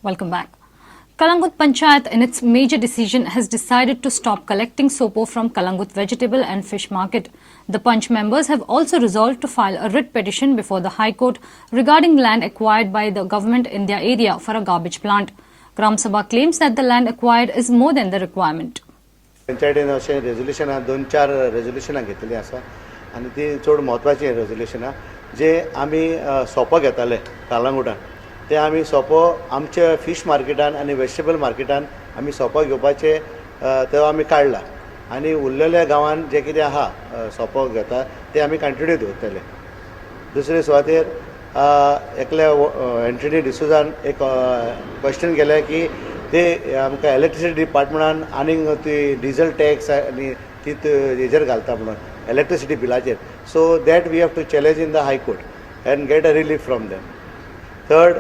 Welcome back. Kalangut Panchayat, in its major decision, has decided to stop collecting sopo from Kalangut vegetable and fish market. The Panch members have also resolved to file a writ petition before the High Court regarding land acquired by the government in their area for a garbage plant. Gram Sabha claims that the land acquired is more than the requirement. पंचायतीन अशें रेजोल्युशनां 2-4 रेजोल्युशनां घेतलीं आसा आनी ती चड म्हत्वाची रेजोल्युशनां जे आमी सोपो घेताले कालांगुटान ते आमी सोपो आमच्या फिश मार्केटान आनी वेजिटेबल मार्केटान आमी सोपो घेवपाचे तो आमी काडला आनी उरलेल्या गांवान जे कितें आहा सोपो घेता ते आमी कंटिन्यू दवरतले. दुसरे सुवातेर एकल्या एंटनी डिसोजान एक क्वेश्चन केलें की ते आमकां इलेक्ट्रिसिटी डिपार्टमेंटान आनीक ती डिझल टॅक्स आनी ती हेजेर घालता म्हणून इलेक्ट्रिसिटी बिलाचेर. So that we have to challenge in the high court and get a relief from them. Third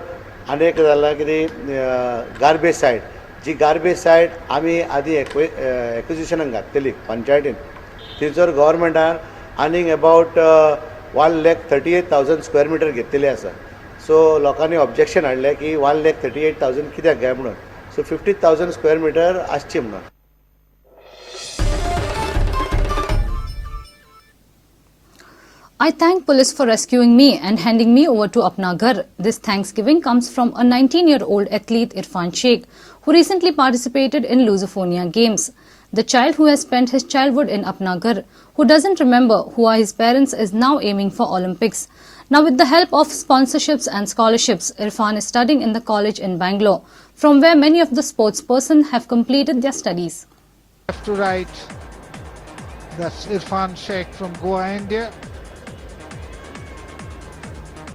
आनी एक जालां कितें गार्बेज सायड जी गार्बेज सायड आमी आदी एक्विजिशनाक घातलेली पंचायतीन थंयसर गव्हर्मेंटान आनीक अबावट 1,38,000 स्क्वेअर मिटर घेतलेली आसा. सो लोकांनी ऑब्जेक्शन हाडलें की 1,38,000 कित्याक घाय म्हणून. सो 50,000 स्क्वेअर मिटर आसची म्हणून. I thank police for rescuing me and handing me over to Apna Ghar. This thanksgiving comes from a 19-year-old athlete Irfan Sheikh, who recently participated in Lusophonia Games. The child who has spent his childhood in Apna Ghar, who doesn't remember who are his parents, is now aiming for Olympics. Now, with the help of sponsorships and scholarships, Irfan is studying in the college in Bangalore, from where many of the sportspersons have completed their studies. Left to right, that's Irfan Sheikh from Goa, India.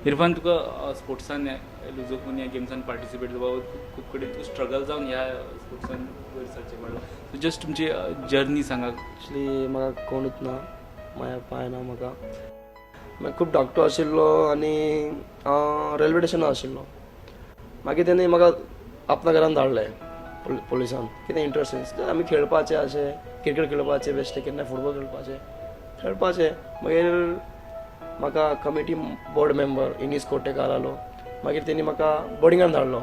Irfan तुका स्पोर्ट्सान लुझोफोनिया गेम्सान participate जावपाक खूब कडेन तूं struggle जावन ह्या स्पोर्ट्सान वयर सरचें पडलां. जस्ट तुमची जर्नी सांगा. एक्चुली म्हाका कोणूच ना, माया पांय ना म्हाका. मागीर खूब धाकटो आशिल्लो आनी हांव रेल्वे स्टेशनार आशिल्लो. मागीर तेणी म्हाका आपणा घरान धाडलें पुलिसान. कितें इंट्रस्ट आमी खेळपाचें अशें क्रिकेट खेळपाचें बेश्टें केन्ना फुटबॉल खेळपाचें. मागीर म्हाका कमिटी बोर्ड मेंबर इनीस कोटेकार आलो. मागीर तेणी म्हाका बोर्डिंगान धाडलो.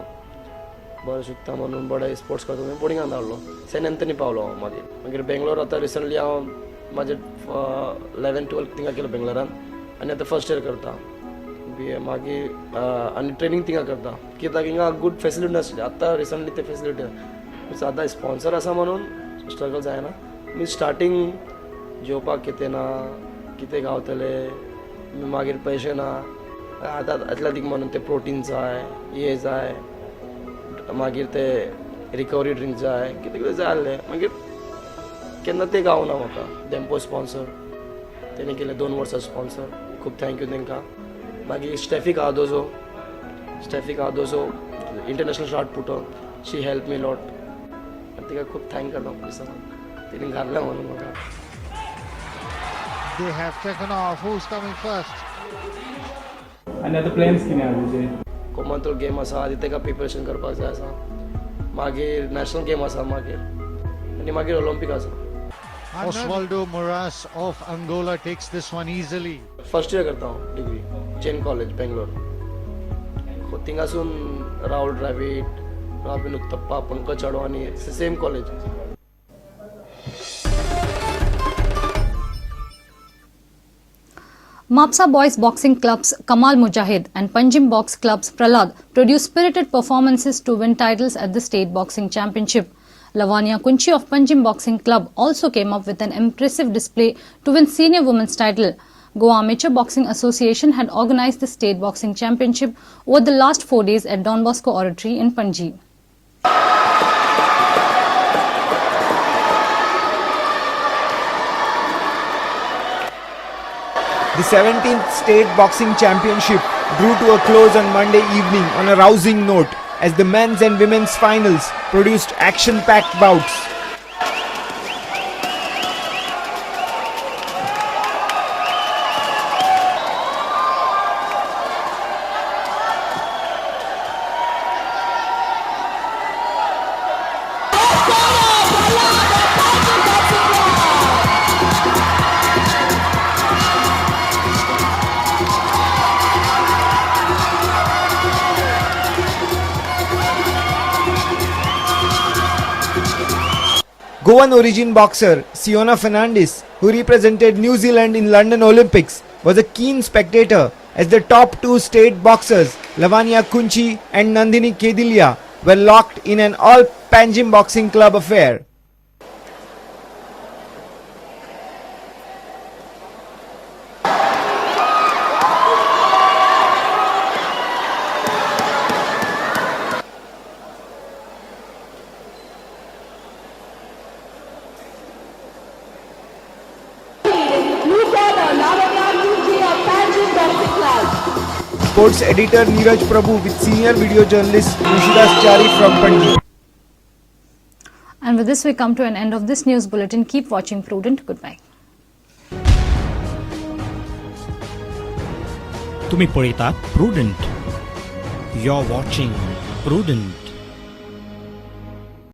बरो शिकता म्हणून बरे स्पोर्ट्स करता म्हणून बोर्डिंगान धाडलो. सेंट एंथनी पावलो हांव. मागीर बेंगलोर आतां रिसंटली हांव म्हाजें 11-12 थिंगा केलो बेंगलोरान आनी आतां फर्स्ट इयर करता BA. मागीर आनी ट्रेनींग थिंगा करता कित्याक हिंगा गूड फेसिलिटी नासली. आतां रिसंटली ते फेसिलिटी आतां स्पॉन्सर आसा म्हणून स्ट्रगल जायना. मी स्टार्टींग जेवपाक कितें ना, कितें गावतलें, मागीर पयशे ना. आतां एथलेटीक म्हणून ते प्रोटीन जाय, हे जाय, मागीर ते रिकवरी ड्रिंक जाय, कितें कितें जाय आसलें. मागीर केन्ना ते गावना म्हाका. डेम्पो स्पॉन्सर तेणी केलें 2 वर्सां स्पॉन्सर. खूब थँक्यू तांकां. मागीर स्टेफीक आदोजो international shot putter, she help me lot. तिका खूब थँक करता पुलिसांक. तेणी घातलें म्हणून म्हाका. They have taken off. Who's coming first? आनी आतां प्लॅन्स कितें आहा तुजे? कॉमनवेल्थ गेम आसा आदी तेका प्रिपरेशन करपाक जाय आसा. मागीर नॅशनल गेम आसा मागीर आनी मागीर ऑलिंपिक आसा. Osvaldo Moras of Angola takes this one easily. First year करता हांव डिग्री जैन कॉलेज बेंगलोर. थिंगासून Rahul Dravid, Robin Uthappa, Pankaj Advani same college. Mapsa Boys Boxing Club's Kamal Mujahid and Panjim Box Club's Pralhad produced spirited performances to win titles at the State Boxing Championship. Lavania Kunchi of Panjim Boxing Club also came up with an impressive display to win senior women's title. Goa Amateur Boxing Association had organized the State Boxing Championship over the last 4 days at Don Bosco Oratory in Panji. The 17th State Boxing Championship drew to a close on Monday evening on a rousing note as the men's and women's finals produced action-packed bouts. Goan origin boxer Siona Fernandes, who represented New Zealand in London Olympics, was a keen spectator as the top two state boxers Lavania Kunchi and Nandini Kedilia were locked in an all-Panjim boxing club affair. Sports editor Neeraj Prabhu with senior video journalist Rishidas Chari from Pandi. And with this, we come to an end of this news bulletin. Keep watching Prudent. Goodbye. तुम्ही पळयतात prudent. You're watching Prudent.